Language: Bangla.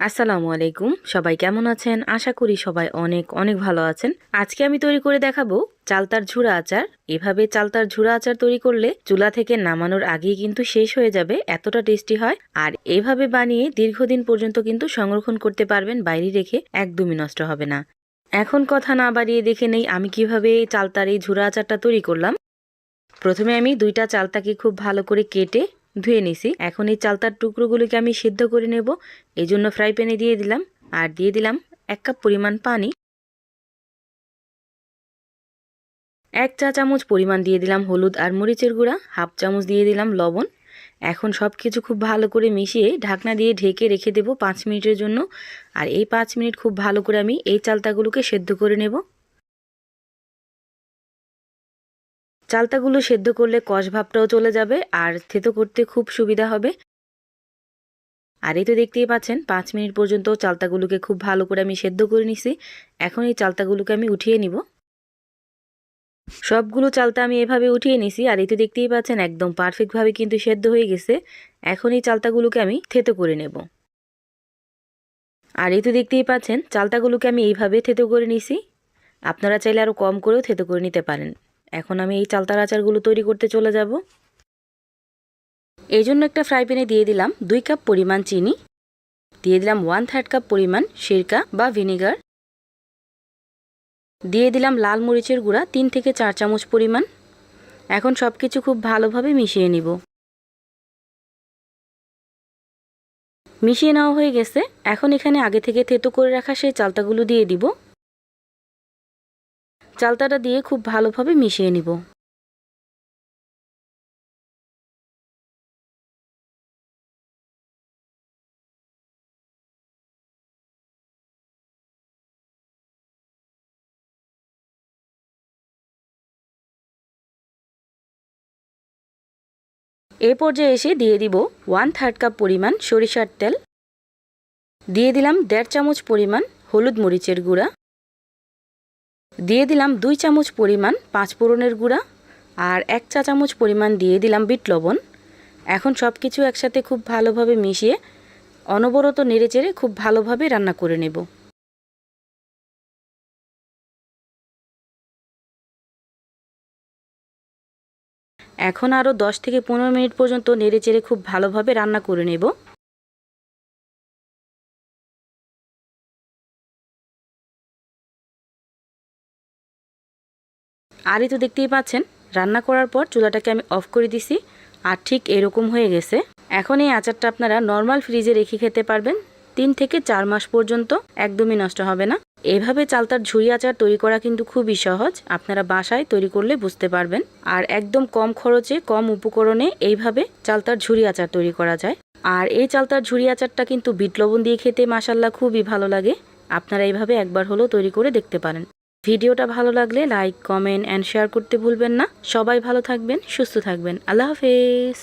আসসালামু আলাইকুম। সবাই কেমন আছেন? আশা করি সবাই অনেক অনেক ভালো আছেন। আজকে আমি তৈরি করে দেখাবো চালতার ঝুরা আচার। এভাবে চালতার ঝুরা আচার তৈরি করলে চুলা থেকে নামানোর আগেই কিন্তু শেষ হয়ে যাবে, এতটা টেস্টি হয়। আর এভাবে বানিয়ে দীর্ঘদিন পর্যন্ত কিন্তু সংরক্ষণ করতে পারবেন, বাইরে রেখে একদমই নষ্ট হবে না। এখন কথা না বাড়িয়ে দেখে নেই আমি কিভাবে চালতার এই ঝুরা আচারটা তৈরি করলাম। প্রথমে আমি 2টা চালতাকে খুব ভালো করে কেটে ধুয়ে নিছি। এখন এই চালতার টুকরোগুলোকে আমি সিদ্ধ করে নেব। এই জন্য ফ্রাই প্যানে দিয়ে দিলাম, আর দিয়ে দিলাম 1 কাপ পরিমাণ পানি। 1 চা চামচ পরিমাণ দিয়ে দিলাম হলুদ আর মরিচের গুঁড়া, হাফ চামচ দিয়ে দিলাম লবণ। এখন সব কিছু খুব ভালো করে মিশিয়ে ঢাকনা দিয়ে ঢেকে রেখে দেব 5 মিনিটের জন্য। আর এই 5 মিনিট খুব ভালো করে আমি এই চালতাগুলোকে সেদ্ধ করে নেব। চালতাগুলো সেদ্ধ করলে কষ ভাবটাও চলে যাবে আর থেতো করতে খুব সুবিধা হবে। আর এই তো দেখতেই পাচ্ছেন 5 মিনিট পর্যন্ত চালতাগুলোকে খুব ভালো করে আমি সেদ্ধ করে নিছি। এখন এই চালতাগুলোকে আমি উঠিয়ে নিব। সবগুলো চালতা আমি এভাবে উঠিয়ে নিছি। আর এই তো দেখতেই পাচ্ছেন একদম পারফেক্টভাবে কিন্তু সেদ্ধ হয়ে গেছে। এখন এই চালতাগুলোকে আমি থেতো করে নেব। আর এই তো দেখতেই পাচ্ছেন চালতাগুলোকে আমি এইভাবে থেতো করে নিছি। আপনারা চাইলে আরও কম করেও থেতো করে নিতে পারেন। এখন আমি এই চালতার আচারগুলো তৈরি করতে চলে যাব। এই জন্য একটা ফ্রাই প্যানে দিয়ে দিলাম 2 কাপ পরিমাণ চিনি, দিয়ে দিলাম 1/3 কাপ পরিমাণ সিরকা বা ভিনেগার, দিয়ে দিলাম লাল মরিচের গুঁড়া 3 থেকে 4 চামচ পরিমাণ। এখন সব কিছু খুব ভালোভাবে মিশিয়ে নিব। মিশিয়ে নেওয়া হয়ে গেছে। এখন এখানে আগে থেকে থেতো করে রাখা সেই চালতাগুলো দিয়ে দিব। চালতাটা দিয়ে খুব ভালোভাবে মিশিয়ে নিব। এই পর্যায়ে এসে দিয়ে দিব 1/3 কাপ পরিমাণ সরিষার তেল, দিয়ে দিলাম 1.5 চামচ পরিমাণ হলুদ মরিচের গুঁড়া, দিয়ে দিলাম 2 চামচ পরিমাণ 5 ফোড়নের গুঁড়া, আর 1 চা চামচ পরিমাণ দিয়ে দিলাম বিট লবণ। এখন সব কিছু একসাথে খুব ভালোভাবে মিশিয়ে অনবরত নেড়েচেড়ে খুব ভালোভাবে রান্না করে নেব। এখন আরও 10 থেকে 15 মিনিট পর্যন্ত নেড়েচেড়ে খুব ভালোভাবে রান্না করে নেব। আর এই তো দেখতেই পাচ্ছেন রান্না করার পর চুলাটাকে আমি অফ করে দিছি। আর ঠিক এরকম হয়ে গেছে। এখন এই আচারটা আপনারা নর্মাল ফ্রিজে রেখে খেতে পারবেন 3 থেকে 4 মাস পর্যন্ত, একদমই নষ্ট হবে না। এভাবে চালতার ঝুরি আচার তৈরি করা কিন্তু খুবই সহজ, আপনারা বাসায় তৈরি করলে বুঝতে পারবেন। আর একদম কম খরচে কম উপকরণে এইভাবে চালতার ঝুরি আচার তৈরি করা যায়। আর এই চালতার ঝুরি আচারটা কিন্তু বিট লবণ দিয়ে খেতে মাশাআল্লাহ খুবই ভালো লাগে। আপনারা এইভাবে একবার হলেও তৈরি করে দেখতে পারেন। ভিডিওটা ভালো লাগলে লাইক, কমেন্ট অ্যান্ড শেয়ার করতে ভুলবেন না। সবাই ভালো থাকবেন, সুস্থ থাকবেন। আল্লাহ হাফেজ।